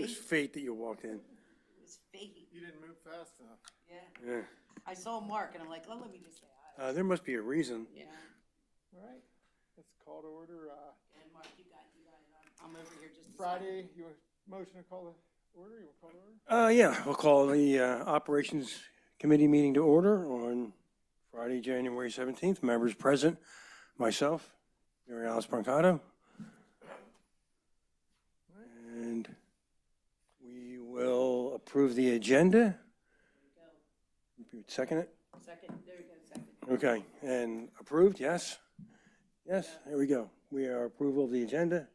was fate that you walked in. It was fate. You didn't move fast enough. Yeah. Yeah. I saw Mark and I'm like, oh, let me just say hi. There must be a reason. Yeah. All right, let's call to order, And Mark, you got it. I'm over here just. a Friday, you want motion to call the order? You want to call the order? Yeah, we'll call the Operations Committee meeting to order on Friday, January 17th. Members present, myself, Mary Alice Brancato. And we will approve the agenda. Second it? second. There we go. Second. Okay, and approved, yes? Yes, there we go. We are approval of the agenda,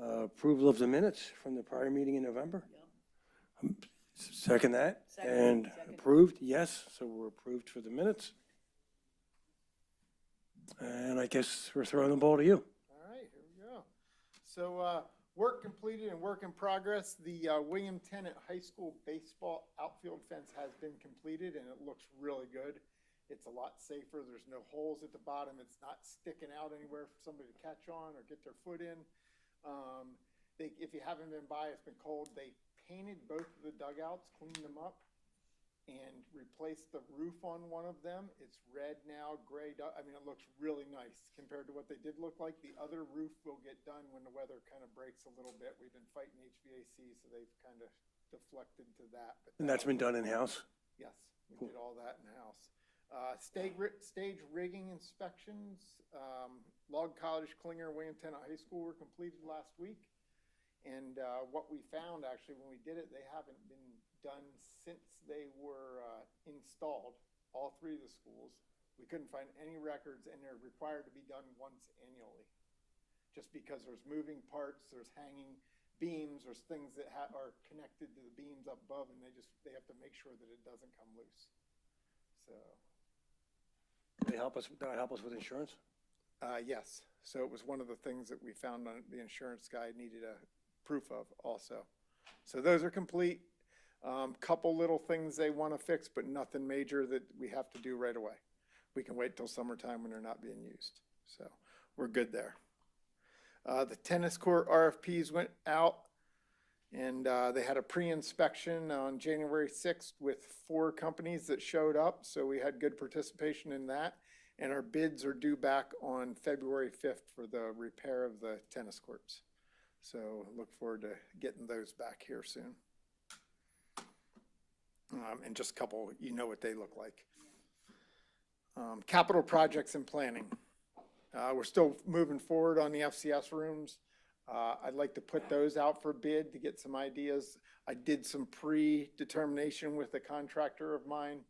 approval of the minutes from the prior meeting in November. Second that, Second, and second. approved, yes, so we're approved for the minutes. And I guess we're throwing the ball to you. All right, here we go. So, work completed and work in progress. The William Tennant High School baseball outfield fence has been completed and it looks really good. It's a lot safer. There's no holes at the bottom. It's not sticking out anywhere for somebody to catch on or get their foot in. If you haven't been by, it's been cold. They painted both of the dugouts, cleaned them up, and replaced the roof on one of them. It's red now, gray. I mean, it looks really nice compared to what they did look like. The other roof will get done when the weather kind of breaks a little bit. We've been fighting HVAC, so they've kind of deflected to that. But And that's been done in-house? Yes, we did all that in-house. Stage rigging inspections, Log College, Klinger, and William Tennant High School were completed last week. And what we found actually when we did it, they haven't been done since they were installed, all three of the schools. We couldn't find any records and they're required to be done once annually. Just because there's moving parts, there's hanging beams, there's things that are connected to the beams up above and they have to make sure that it doesn't come loose. So. They help us with insurance? Yes, so it was one of the things that we found on the insurance guy needed a proof of also. So those are complete. Couple little things they want to fix, but nothing major that we have to do right away. We can wait till summertime when they're not being used. So we're good there. The tennis court RFPs went out and they had a pre-inspection on January 6th with 4 companies that showed up. So we had good participation in that. And our bids are due back on February 5th for the repair of the tennis courts. So look forward to getting those back here soon. And just a couple, you know what they look like. Capital projects and planning. We're still moving forward on the FCS rooms. I'd like to put those out for bid to get some ideas. I did some pre-determination with a contractor of mine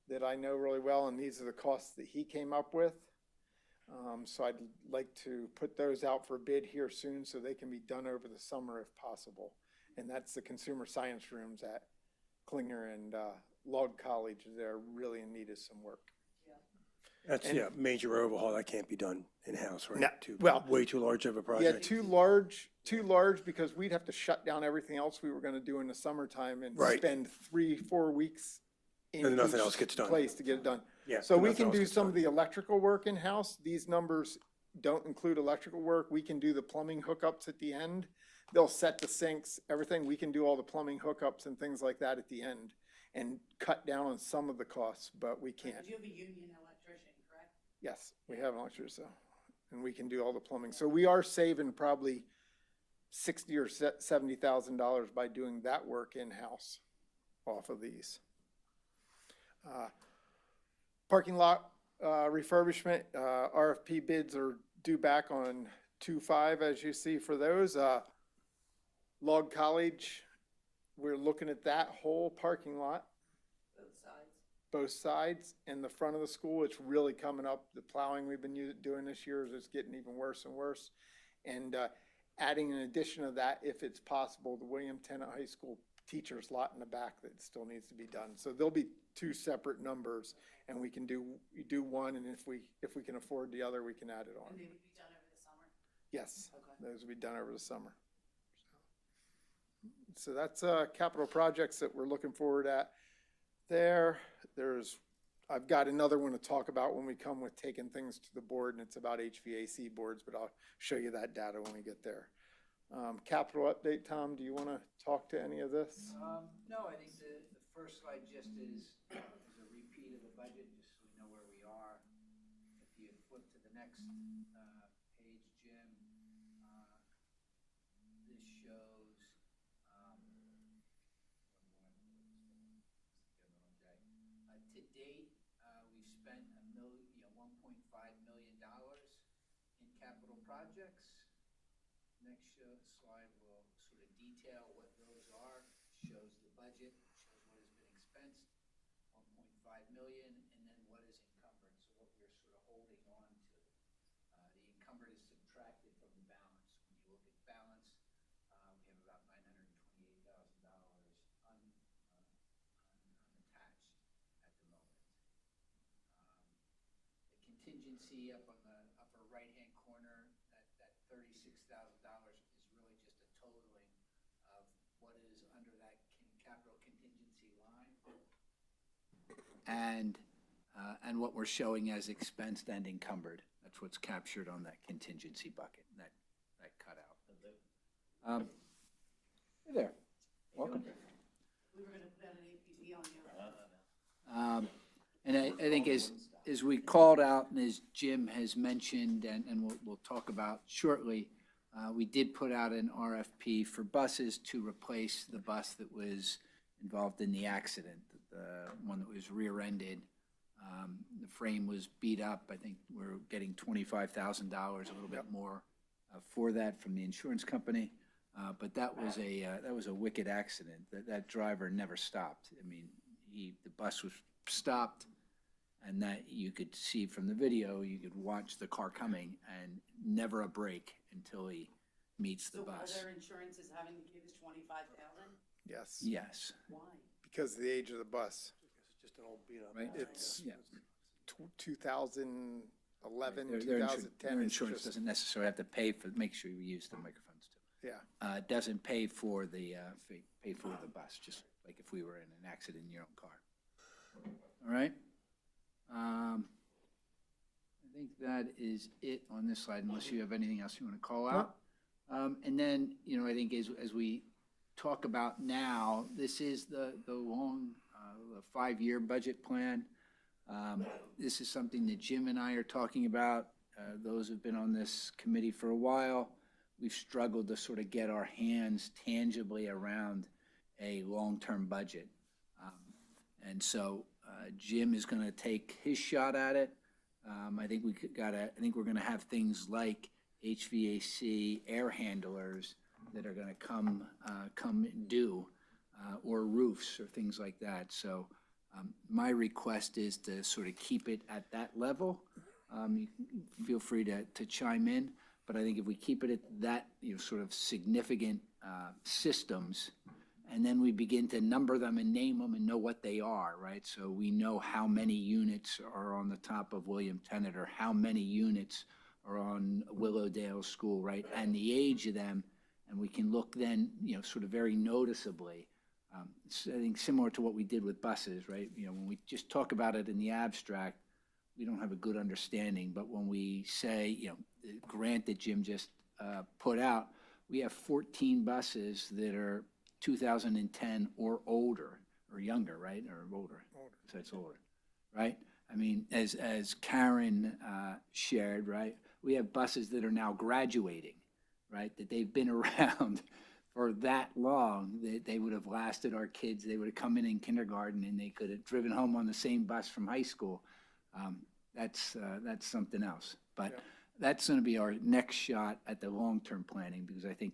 that I know really well, and these are the costs that he came up with. So I'd like to put those out for bid here soon so they can be done over the summer if possible. And that's the consumer science rooms at Klinger and Log College. They're really in need of some work. That's, major overhaul. That can't be done in-house, right? No, Way too large of a Yeah, project. too large because we'd have to shut down everything else we were gonna do in the summertime and Right. spend 3-4 weeks in And nothing each else gets done. place to get it done. Yeah, So and we nothing can else do gets some done. of the electrical work in-house. These numbers don't include electrical work. We can do the plumbing hookups at the end. They'll set the sinks, everything. We can do all the plumbing hookups and things like that at the end and cut down on some of the costs, but we can't. You have a union electrician, correct? Yes, we have an electrician, so, and we can do all the plumbing. So we are saving probably $60,000 or $70,000 by doing that work in-house off of these. Parking lot refurbishment, RFP bids are due back on 2/5 as you see for those. Log College, we're looking at that whole parking lot. Both sides and the front of the school. It's really coming up. The plowing we've been doing this year is just getting even worse and worse. And adding in addition to that, if it's possible, the William Tennant High School teachers lot in the back that still needs to be done. So there'll be 2 separate numbers, and we can do one, and if we can afford the other, we can add it on. And they would be done over the summer? Yes, Okay. those will be done over the summer. So that's capital projects that we're looking forward at there. I've got another one to talk about when we come with taking things to the board, and it's about HVAC boards, but I'll show you that data when we get there. Capital update, Tom, do you want to talk to any of this? No, I think the first slide just is a repeat of the budget, just so we know where we are. If you flip to the next page, Jim, this shows, to date, we've spent $1.5 million in capital projects. Next slide will sort of detail what those are, shows the budget, shows what has been expensed, 1.5 million, and then what is encumbered, so what we're sort of holding on to. The encumbered is subtracted from the balance. When you look at balance, we have about $928,000 unattached at the moment. The contingency up on the upper right-hand corner, that $36,000 is really just a totaling of what is under that capital contingency line, and what we're showing as expensed and encumbered. That's what's captured on that contingency bucket, that cutout. Hey there, welcome. We were gonna put out an APB on you. And I think as we called out and as Jim has mentioned, and we'll talk about shortly, we did put out an RFP for buses to replace the bus that was involved in the accident, the one that was rear-ended. The frame was beat up. I think we're getting $25,000, a little bit more for that from the insurance company. But that was a wicked accident. That driver never stopped. I mean, the bus was stopped, and that you could see from the video, you could watch the car coming and never a break until he meets the So bus. other insurances having to give us 25,000? Yes. Yes. Why? Because of the age of the bus. It's just an old beat up. Right. It's Yeah. 2011, Their 2010. It's insurance just, doesn't necessarily have to pay for, make sure you use the microphones too. yeah. It doesn't pay for the bus, just like if we were in an accident in your own car. All right. I think that is it on this slide, unless you have anything else you want to call out. And then, I think as we talk about now, this is the long, the 5-year budget plan. This is something that Jim and I are talking about. Those who've been on this committee for a while, we've struggled to sort of get our hands tangibly around a long-term budget. And so Jim is going to take his shot at it. I think we're going to have things like HVAC air handlers that are going to come due, or roofs or things like that. So my request is to sort of keep it at that level. You can feel free to chime in, but I think if we keep it at that, sort of significant systems, and then we begin to number them and name them and know what they are, right? So we know how many units are on the top of William Tennant, or how many units are on Willowdale School, right? And the age of them, and we can look then, sort of very noticeably. I think similar to what we did with buses, right? When we just talk about it in the abstract, we don't have a good understanding. But when we say, the grant that Jim just put out, we have 14 buses that are 2010 or older, or younger, right? Or older. So it's older, right? I mean, as Karen shared, right? We have buses that are now graduating, right? That they've been around for that long, that they would have lasted our kids. They would have come in kindergarten, and they could have driven home on the same bus from high school. That's something else. But that's going to be our next shot at the long-term planning, because I think,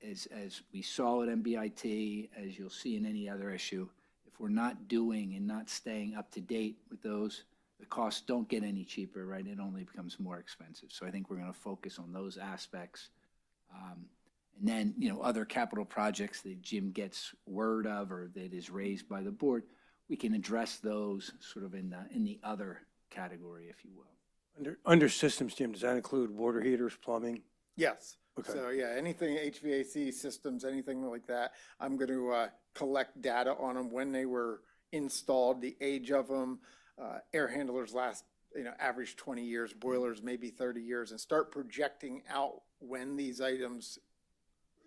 as we saw at MBIT, as you'll see in any other issue, if we're not doing and not staying up to date with those, the costs don't get any cheaper, right? It only becomes more expensive. So I think we're going to focus on those aspects. And then, other capital projects that Jim gets word of or that is raised by the board, we can address those sort of in the other category, if you will. Under systems, Jim, does that include water heaters, plumbing? Yes. Okay. So yeah, anything HVAC systems, anything like that, I'm going to collect data on them, when they were installed, the age of them. Air handlers last, average 20 years, boilers maybe 30 years, and start projecting out when these items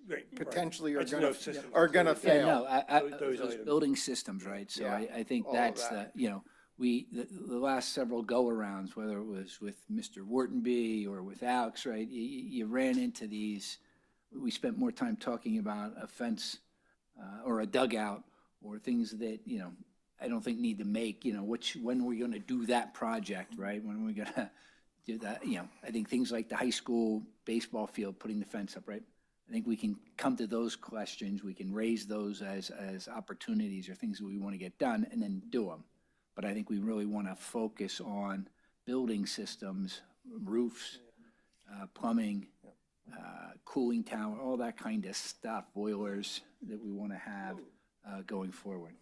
Right, right. potentially are I just gonna, know systems are gonna included. Yeah, fail. no, Those those items. building systems, right? So Yeah, I think all of that's the, that. you know, the last several go-arounds, whether it was with Mr. Whartonby or with Alex, right? You ran into these, we spent more time talking about a fence or a dugout or things that, you know, I don't think need to make, you know, when we're gonna do that project, right? When we're gonna do that, you know, I think things like the high school baseball field, putting the fence up, right? I think we can come to those questions, we can raise those as opportunities or things that we want to get done and then do them. But I think we really want to focus on building systems, roofs, plumbing, cooling tower, all that kind of stuff, boilers that we want to have going forward.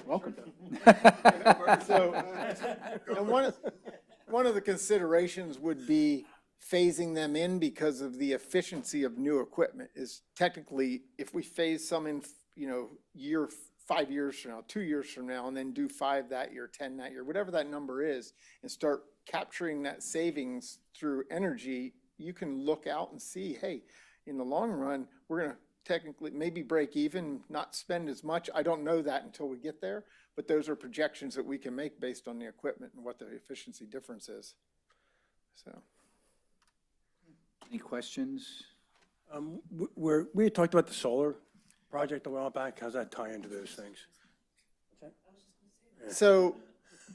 Welcome. So, and one of the considerations would be phasing them in because of the efficiency of new equipment is technically, if we phase some in, you know, 5 years from now, 2 years from now, and then do 5 that year, 10 that year, whatever that number is, and start capturing that savings through energy, you can look out and see, hey, in the long run, we're gonna technically maybe break even, not spend as much. I don't know that until we get there, but those are projections that we can make based on the equipment and what the efficiency difference is. So. Any questions? We had talked about the solar project a while back. How's that tie into those things? So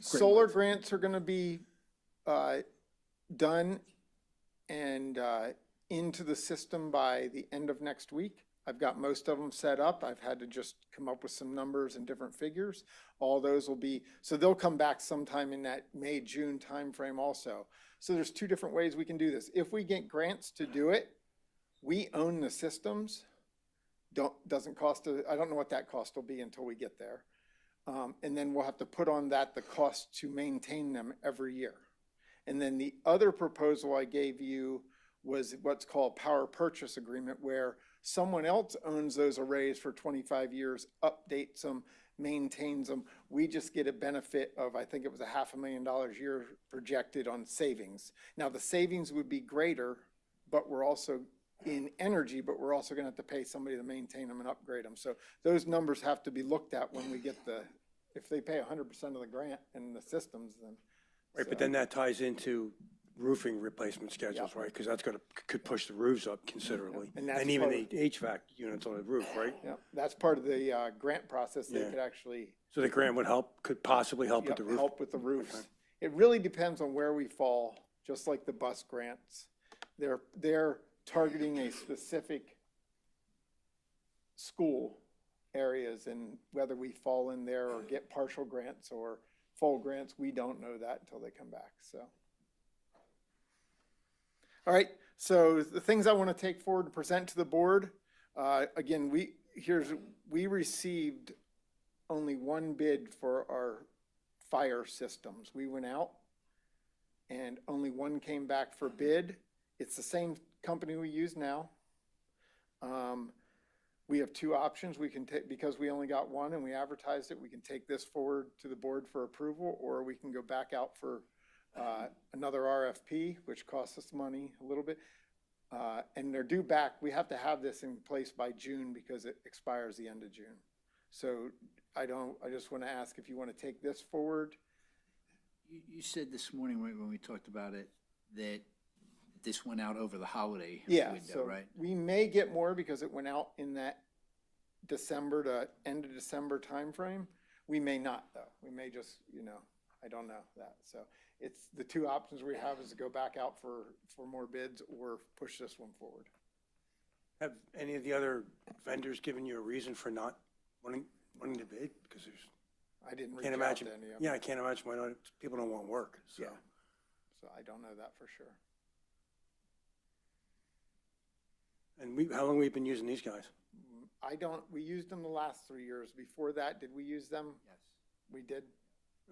solar grants are gonna be done and into the system by the end of next week. I've got most of them set up. I've had to just come up with some numbers and different figures. All those will be, so they'll come back sometime in that May, June timeframe also. So there's 2 different ways we can do this. If we get grants to do it, we own the systems. Doesn't cost, I don't know what that cost will be until we get there. And then we'll have to put on that the cost to maintain them every year. And then the other proposal I gave you was what's called power purchase agreement, where someone else owns those arrays for 25 years, updates them, maintains them. We just get a benefit of, I think it was $500,000 a year projected on savings. Now the savings would be greater, but we're also in energy, but we're also gonna have to pay somebody to maintain them and upgrade them. So those numbers have to be looked at when we get if they pay 100% of the grant and the systems, then. Right, but then that ties into roofing replacement schedules, right? Because that's could push the roofs up considerably. And that's And even part the HVAC units on the roof, right? Yeah, that's part of the grant process. They Yeah. could actually So the grant would could possibly help with yep, the roof. help with the roofs. Okay. It really depends on where we fall, just like the bus grants. They're targeting a specific school areas, and whether we fall in there or get partial grants or full grants, we don't know that until they come back, so. All right, so the things I want to take forward to present to the board, again, we received only 1 bid for our fire systems. We went out and only 1 came back for bid. It's the same company we use now. We have 2 options. We can take, because we only got 1 and we advertised it, we can take this forward to the board for approval, or we can go back out for another RFP, which costs us money a little bit. And they're due back. We have to have this in place by June because it expires the end of June. So I just want to ask if you want to take this forward. You said this morning when we talked about it, that this went out over the holiday Yeah, window, so right? we may get more because it went out in that December to end of December timeframe. We may not though. We may just, I don't know that. So it's the 2 options we have is to go back out for more bids or push this one forward. Have any of the other vendors given you a reason for not wanting to bid? Because I didn't reach can't out imagine. to any of them. Yeah, I can't imagine why not. People don't want work, so. Yeah. So I don't know that for sure. And how long have we been using these guys? We used them the last 3 years. Before that, did we use them? Yes. We did?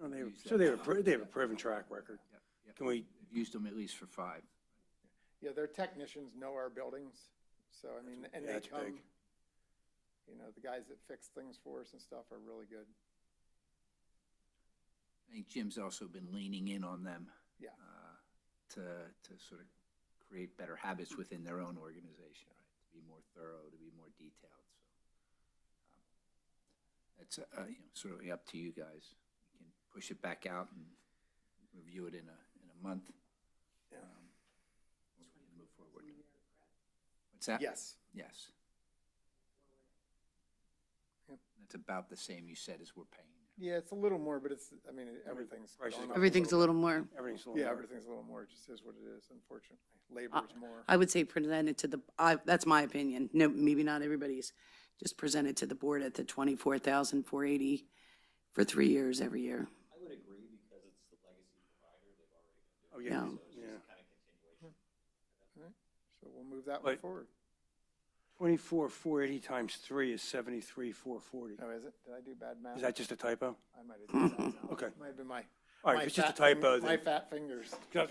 Oh, they Use so them. they have a proven track record. Yep. Can we, We've used them at least for 5. Yeah, their technicians know our buildings. So, I mean, and Yeah, they that's come, big. the guys that fix things for us and stuff are really good. I think Jim's also been leaning in on them. Yeah. To sort of create better habits within their own organization, right? To be more thorough, to be more detailed, so. It's, sort of up to you guys. You can push it back out and review it in a month. Yeah. Or we can move forward. What's that? Yes. Yes. Yep. That's about the same you said as we're paying. Yeah, it's a little more, but it's, I mean, everything's Prices gone go up Everything's a little more. Everything's a little Yeah, more. everything's a little more. It just is what it is, unfortunately. Labor's more. I would say present it to the, that's my opinion. No, maybe not everybody's. Just present it to the board at the 24,480 for 3 years every year. I would agree because it's the legacy provider they've already been Oh, doing. yeah, Yeah. So it's yeah. just kind of continuation. All right, so we'll move that one But- forward. 24,480 times 3 is 73,440. Oh, is it? Did I do bad math? Is that just a typo? I might have done that. Okay. Might have been my. All right, my if it's just a fat typo, My then, fat fingers. can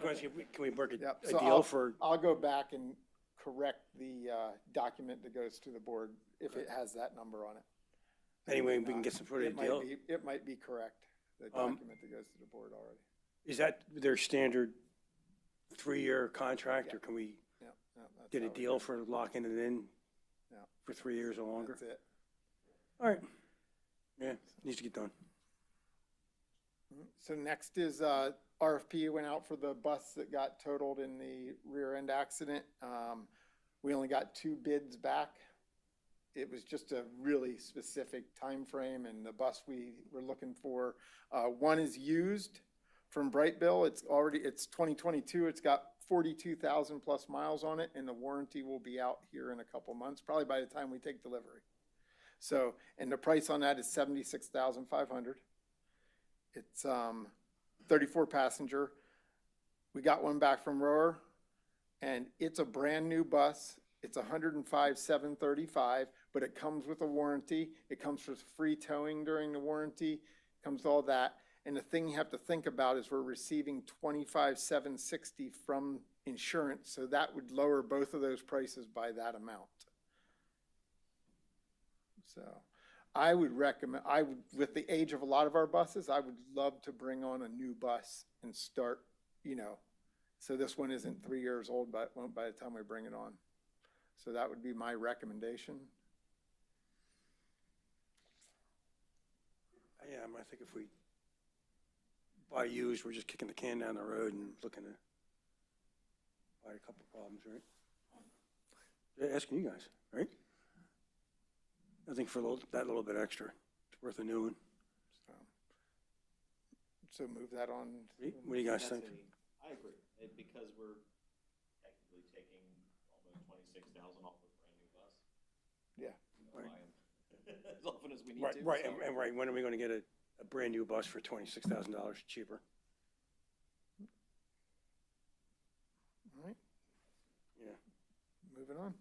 we work Yep. a So deal for, I'll go back and correct the document that goes to the board if it has that number on it. anyway, we can get some sort of It might deal? be- It might be correct, the document that goes to the board already. Is that their standard 3-year contract, or can we Yep, yep, that's get a how we deal do it. for locking it in Yeah. for 3 years or longer? That's it. All right. Yeah, needs to get done. So next is RFP went out for the bus that got totaled in the rear end accident. We only got 2 bids back. It was just a really specific time frame, and the bus we were looking for, one is used from Brightbill. It's 2022. It's got 42,000 plus miles on it, and the warranty will be out here in a couple months, probably by the time we take delivery. So, and the price on that is 76,500. It's 34 passenger. We got one back from Rower, and it's a brand new bus. It's 105,735, but it comes with a warranty. It comes with free towing during the warranty, comes with all that. And the thing you have to think about is we're receiving 25,760 from insurance, so that would lower both of those prices by that amount. So I would recommend, with the age of a lot of our buses, I would love to bring on a new bus and start, so this one isn't 3 years old, but won't by the time we bring it on. So that would be my recommendation. Yeah, I think if we buy used, we're just kicking the can down the road and looking to fight a couple problems, right? Yeah, asking you guys, right? I think for that little bit extra, it's worth a new one. So move that on. What do you guys think? I agree, because we're technically taking almost 26,000 off of a brand new bus. Yeah. We can buy 'em as often as we need Right, to. right, so- and right, when are we gonna get a brand new bus for $26,000 cheaper? All right, Yeah. moving on.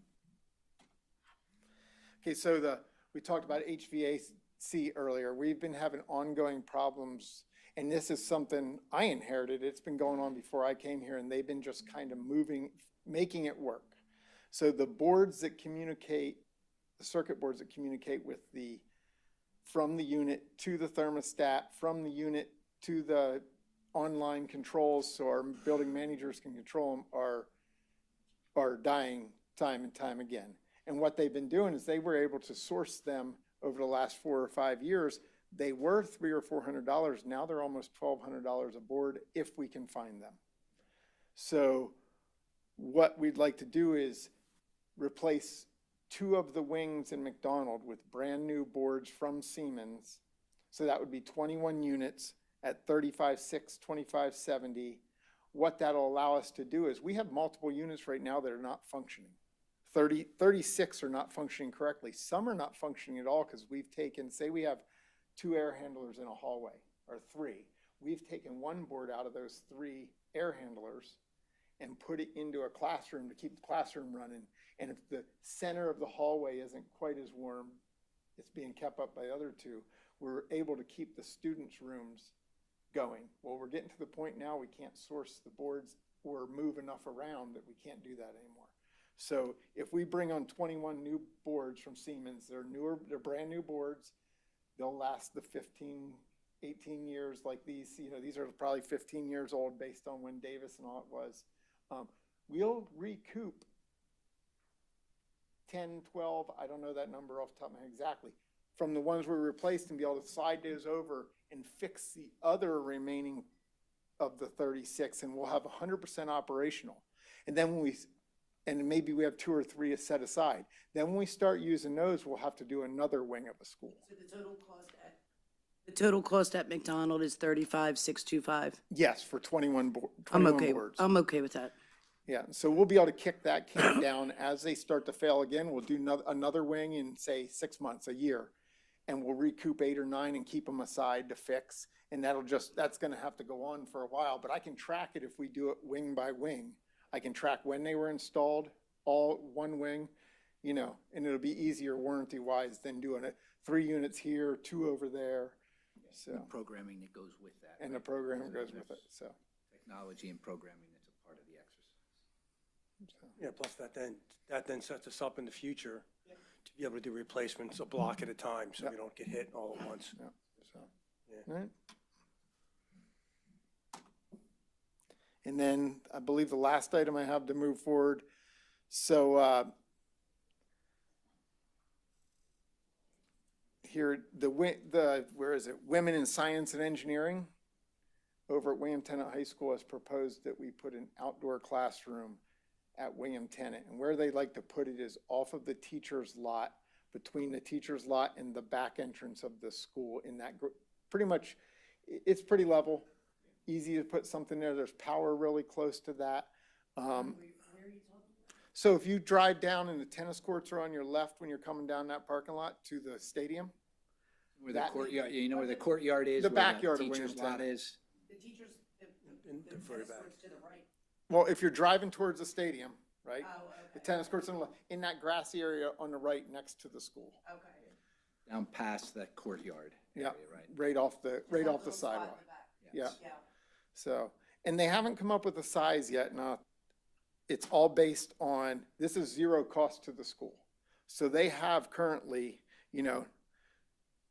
Okay, so we talked about HVAC earlier. We've been having ongoing problems, and this is something I inherited. It's been going on before I came here, and they've been just kind of making it work. So the boards that communicate, the circuit boards that communicate with from the unit to the thermostat, from the unit to the online controls, so our building managers can control them, are dying time and time again. And what they've been doing is they were able to source them over the last 4 or 5 years. They were $300 or $400. Now they're almost $1,200 a board if we can find them. So what we'd like to do is replace 2 of the wings in McDonald with brand new boards from Siemens. So that would be 21 units at $35,600, $25,700. What that'll allow us to do is we have multiple units right now that are not functioning. 36 are not functioning correctly. Some are not functioning at all because we've taken, say we have 2 air handlers in a hallway, or 3. We've taken 1 board out of those 3 air handlers and put it into a classroom to keep the classroom running. And if the center of the hallway isn't quite as warm, it's being kept up by the other 2, we're able to keep the students' rooms going. Well, we're getting to the point now we can't source the boards or move enough around that we can't do that anymore. So if we bring on 21 new boards from Siemens, they're brand new boards. They'll last the 15, 18 years like these. These are probably 15 years old based on when Davis and all it was. we'll recoup 10, 12, I don't know that number off the top of my head exactly, from the ones we replaced and be able to slide those over and fix the other remaining of the 36, and we'll have 100% operational. And then when and maybe we have 2 or 3 set aside. Then when we start using those, we'll have to do another wing of a school. So the total cost at McDonald is 35,625. Yes, for 21 I'm 21 okay. boards. I'm okay with that. Yeah, so we'll be able to kick that can down as they start to fail again. We'll do another wing in, say, 6 months, a year, and we'll recoup 8 or 9 and keep them aside to fix. And that's going to have to go on for a while, but I can track it if we do it wing by wing. I can track when they were installed, all one wing, you know, and it'll be easier warranty-wise than doing it 3 units here, 2 over there. So, The programming that goes with that. and the right? program goes with it, so. Technology and programming that's a part of the exercise. Yeah, plus that then sets us up in the future to be able to do replacements a block at a time, so we don't get hit all at once. Yeah, so, Yeah. all right. And then I believe the last item I have to move forward, so, here, where is it? Women in Science and Engineering over at William Tennant High School has proposed that we put an outdoor classroom at William Tennant. And where they like to put it is off of the teacher's lot, between the teacher's lot and the back entrance of the school in that, pretty much, it's pretty level, easy to put something there. There's power really close to that. So if you drive down and the tennis courts are on your left when you're coming down that parking lot to the stadium, Where the That- courtyard, you know where the courtyard is? The where backyard of teacher's Williams lot Tennant. is? The teachers, In the very back. to the right. well, if you're driving towards the stadium, right? Oh, The tennis courts on the left, in that grassy area on the right next to the school. okay. Down past the courtyard Yeah, area, right? right off the sidewalk. Yeah. Yeah. So, and they haven't come up with a size yet. Now, it's all based on, this is zero cost to the school. So they have currently, you know,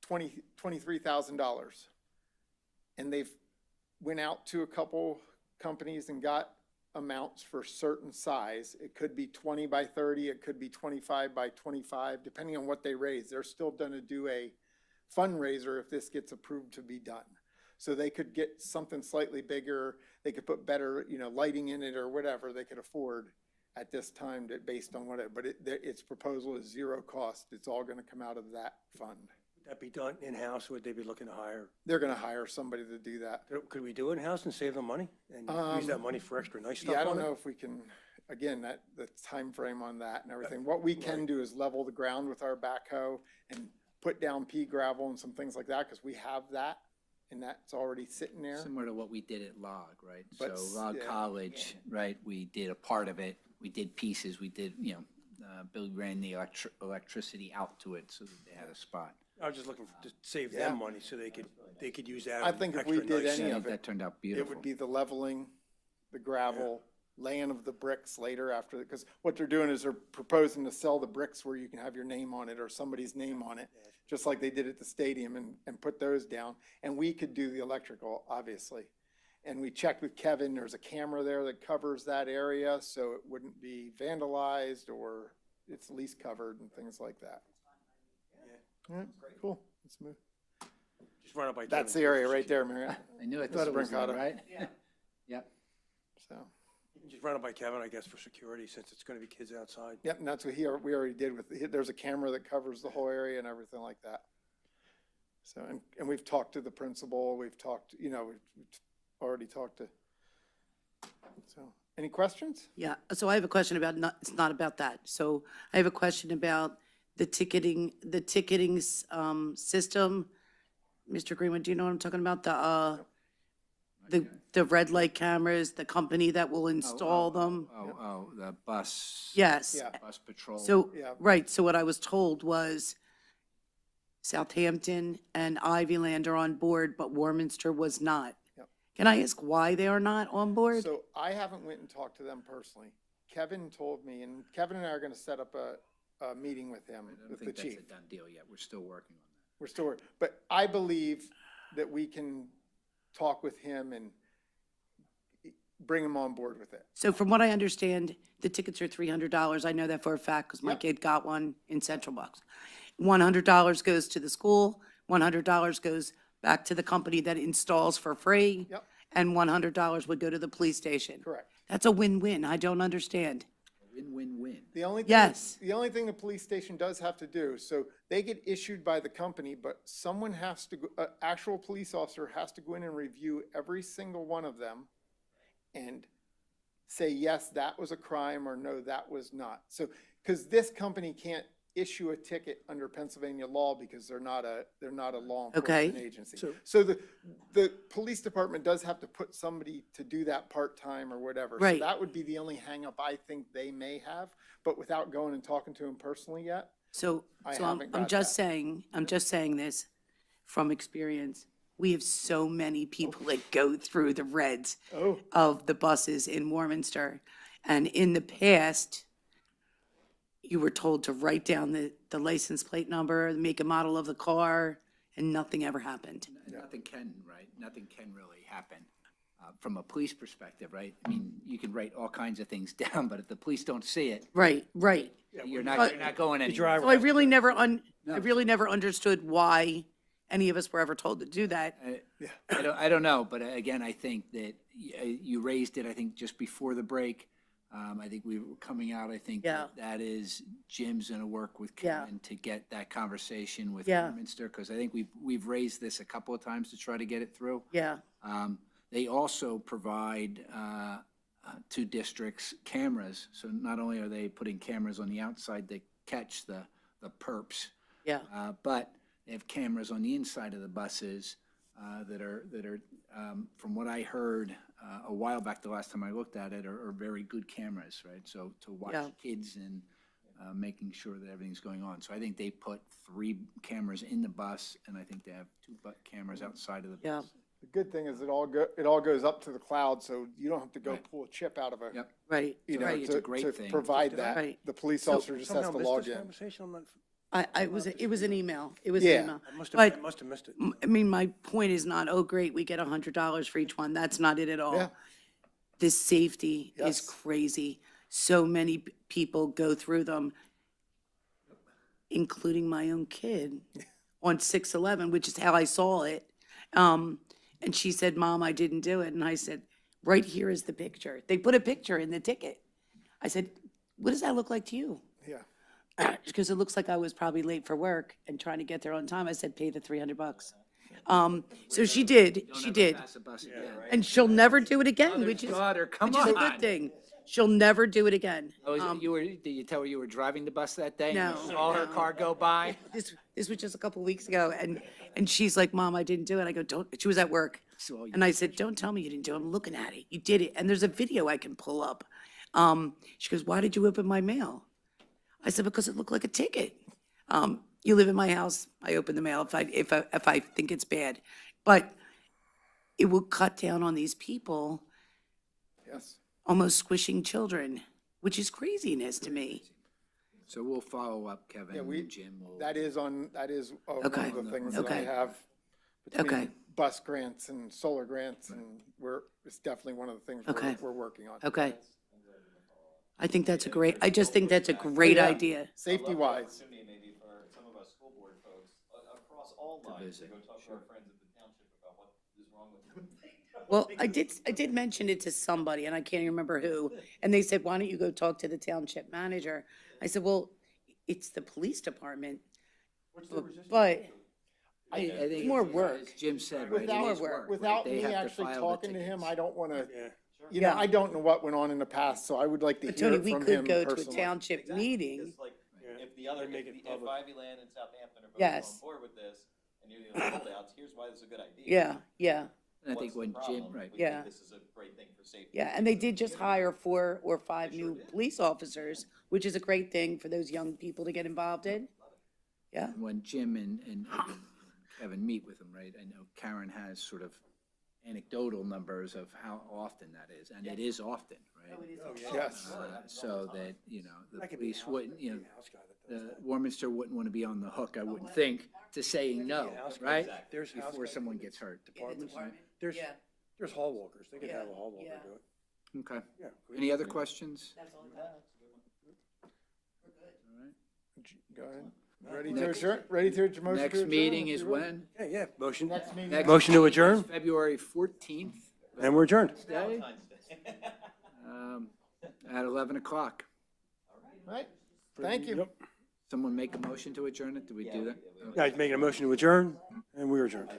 $23,000. And they've went out to a couple companies and got amounts for certain size. It could be 20 by 30, it could be 25 by 25, depending on what they raise. They're still gonna do a fundraiser if this gets approved to be done. So they could get something slightly bigger, they could put better, you know, lighting in it or whatever they could afford at this time based on whatever, but its proposal is zero cost. It's all gonna come out of that fund. Would that be done in-house, or would they be looking to hire? They're gonna hire somebody to do that. Could we do it in-house and save them money and use that money for extra nice stuff Yeah, I on don't it? know if we can, again, the time frame on that and everything. What we can do is level the ground with our backhoe and put down pea gravel and some things like that, because we have that, and that's already sitting there. Similar to what we did at Log, right? So But Log yeah. College, right, we did a part of it, we did pieces, we did, you know, Bill ran the electricity out to it so that they had a spot. I was just looking to save Yeah. them money so they could use that. I think if we extra did nice any stuff. of it, That turned out It beautiful. would be the leveling, the gravel, laying of the bricks later after, because what they're doing is they're proposing to sell the bricks where you can have your name on it or somebody's name on it, just like they did at the stadium, and put those down. And we could do the electrical, obviously. And we checked with Kevin, there's a camera there that covers that area, so it wouldn't be vandalized or it's least covered and things like that. All right, cool, let's move. Just run it by Kevin. That's the area right there, Marion. I knew it, This thought it was there, Brincata. right? Yeah. Yep. So. Just run it by Kevin, I guess, for security, since it's gonna be kids outside. Yep, and that's what we already did with, there's a camera that covers the whole area and everything like that. So, and we've talked to the principal, we've talked, you know, we've already talked to, so, any questions? Yeah, so I have a question about, it's not about that. So I have a question about the ticketing, system. Mr. Greenwood, do you know what I'm talking about? The red light cameras, the company that will install them? The bus. Yes. Yeah. Bus patrol. So, Yeah. right, so what I was told was Southampton and Ivyland are on board, but Warminster was not. Yep. Can I ask why they are not on board? So I haven't went and talked to them personally. Kevin told me, and Kevin and I are gonna set up a meeting with him, I don't with the think that's chief. a done deal yet. We're still working on that. We're still, but I believe that we can talk with him and bring them on board with it. So from what I understand, the tickets are $300. I know that for a fact because my Yep. kid got one in Central Bucks. $100 goes to the school, $100 goes back to the company that installs for free. Yep. And $100 would go to the police station. Correct. That's a win-win. I don't understand. Win-win-win. The only thing, Yes. the only thing the police station does have to do, so they get issued by the company, but someone has to, an actual police officer has to go in and review every single one of them and say, yes, that was a crime, or no, that was not. So, because this company can't issue a ticket under Pennsylvania law because they're not a law enforcement Okay. agency. So the police department does have to put somebody to do that part-time or whatever. Right. So that would be the only hangup I think they may have, but without going and talking to them personally yet. So, I so I'm haven't I'm got just that. saying, I'm just saying this from experience. We have so many people that go through the reds Oh. of the buses in Warminster. And in the past, you were told to write down the license plate number, the make and model of the car, and nothing ever happened. Nothing can, right? Nothing can really happen. From a police perspective, right? I mean, you can write all kinds of things down, but if the police don't see it, Right, right. you're not going anywhere. driver- So I really never understood why any of us were ever told to do that. I don't know, but again, I think that you raised it, I think, just before the break. I think we were coming out, I think Yeah. that is Jim's gonna work with Yeah. Kevin to get that conversation with Yeah. Warminster, because I think we've raised this a couple of times to try to get it through. Yeah, They also provide to districts cameras, so not only are they putting cameras on the outside that catch the perps, yeah, but they have cameras on the inside of the buses that are from what I heard a while back, the last time I looked at it, are very good cameras, right? So to watch Yeah. kids and making sure that everything's going on. So I think they put 3 cameras in the bus, and I think they have 2 cameras outside of the yeah. bus. The good thing is it all goes up to the cloud, so you don't have to go Right. pull a chip out of a, Yep. Right, you know, right. It's a great to thing. provide that. Right. The police So- officer just has Somehow to missed log this in. conversation. I'm not, It was an email. It was Yeah. an email. I must But- have missed it. I mean, my point is not, oh, great, we get $100 for each one. That's not it at all. Yeah. This safety is Yes. crazy. So many people go through them, including my own kid on 6/11, which is how I saw it. And she said, Mom, I didn't do it. And I said, right here is the picture. They put a picture in the ticket. I said, what does that look like to you? Yeah. Because it looks like I was probably late for work and trying to get there on time. I said, pay the $300. So she did, Don't she ever did. pass a bus again. And she'll never do it again, which is Daughter, come a good on. thing. She'll never do it again. Oh, did you tell her you were driving the bus that day? No, And you saw her car go by? This was just a couple of weeks ago, and she's like, Mom, I didn't do it. I go, don't, she was at work. So you- And I said, don't tell me you didn't do it. I'm looking at it. You did it. And there's a video I can pull up. She goes, why did you open my mail? I said, because it looked like a ticket. You live in my house. I open the mail if I think it's bad. But it will cut down on these people Yes. almost squishing children, which is craziness to me. So we'll follow up, Kevin Yeah, and Jim. That is one of Okay. the things that I Okay. have Okay. between bus grants and solar grants, and it's definitely one of the things Okay. we're working on. Okay. I just think that's a great Yeah. idea. Safety wise. Opportunity maybe for some of us school board folks across all lines to visit, go talk to our friends at the township about what is wrong with them. Well, I did mention it to somebody, and I can't even remember who, and they said, why don't you go talk to the township manager? I said, well, it's the police department, but I think it's more as work. Jim said, right, it Without, is work, right? without They me have to actually file the talking to him, tickets. I don't want to, Yeah. you know, Yeah. I don't know what went on in the past, so I would like to But hear Tony, it we from could him go to a personally. township Exactly, meeting. because, like, Yeah. if the other, They make if it the- if public. Ivy Land and Southampton are both Yes. on board with this, and you're the holdouts, here's why this is a good idea. Yeah, yeah, And I What's think the when Jim, problem? right, We Yeah. think this is a great thing for safety. yeah, and they did just hire 4 or 5 new police officers, which is a great thing for those young people to get involved in. Yeah, when Jim and Kevin meet with him, right, I know Karen has sort of anecdotal numbers of how often that is, and it is often, right? Yes. So that, you know, the That could be a police house- wouldn't, you know, house guy that does the Warminster wouldn't want to be on the hook, I wouldn't think, to saying no, right? There's house Before guys, someone gets hurt. departments, Yeah. there's hall walkers, they could have a Yeah, hall walker yeah. do it. Okay. Yeah. Any other questions? Go ahead. Ready to adjourn, ready to motion to adjourn? Next meeting if is you will? when? Yeah, yeah, motion. Next meeting. Next Motion to meeting adjourn? is February 14th. And we're adjourned. Day, at 11 o'clock. Right, thank you. Yep. Someone make a motion to adjourn it? Did we do that? Guys making a motion to adjourn, and we're adjourned.